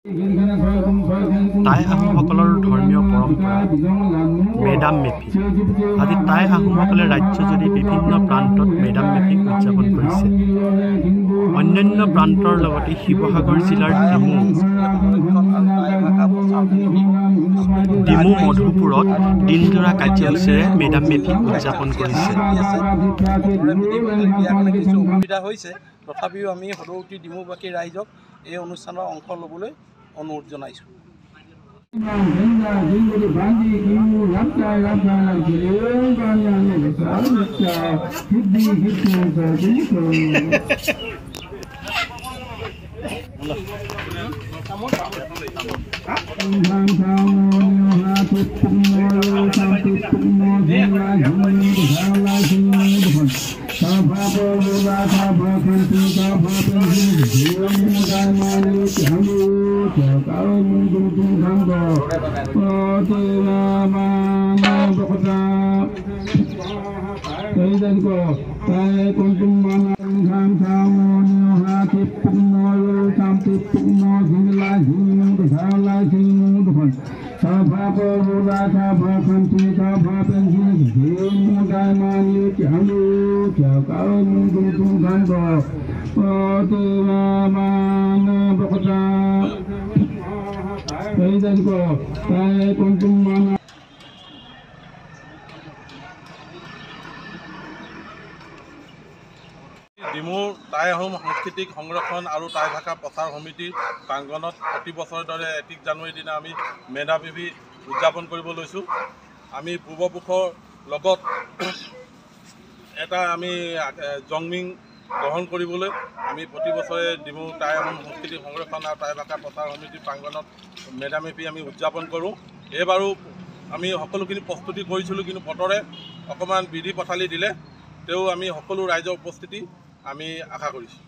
টাই আহোমসকলৰ ধৰ্মীয় পৰম্পৰা মেডাম মেফি। আজি টাই আহোমসকলে ৰাজ্যজুৰি বিভিন্ন প্ৰান্তত মেডাম মেফিক উদযাপন কৰিছে। অন্যান্য প্ৰান্তৰ লগতে শিৱসাগৰ জিলাৰ ডিমু মধুপুৰত দিনজোৰা কাৰ্যসূচীৰে মেডাম মেফিক উদযাপন কৰিছে। অসুবিধা হৈছে, তথাপিও আমি সদৌতি ডিমুবাসী ৰাইজক এই অনুষ্ঠানৰ অংশ ল'বলৈ অনুৰোধ জনাইছোঁ। ডিমুৰ টাই আহোম সাংস্কৃতিক সংৰক্ষণ আৰু টাই ভাষা প্ৰচাৰ সমিতিৰ প্ৰাংগণত প্ৰতি বছৰৰ দৰে 31 জানুৱাৰীৰ দিনা আমি মেডাম মেফি উদযাপন কৰিব লৈছোঁ। আমি পূৰ্বপুৰুষৰ লগত এটা আমি জংমিং গ্ৰহণ কৰিবলৈ আমি প্ৰতি বছৰে ডিমুৰ টাই আহোম সাংস্কৃতিক সংৰক্ষণ আৰু টাই ভাষা প্ৰচাৰ সমিতিৰ প্ৰাংগণত মেডাম মেফি আমি উদযাপন কৰোঁ। এইবাৰো আমি সকলোখিনি প্ৰস্তুতি কৰিছিলোঁ, কিন্তু বতৰে অকণমান বিধি পথালি দিলে তেও আমি সকলো ৰাইজৰ উপস্থিতি আমি আশা কৰিছোঁ।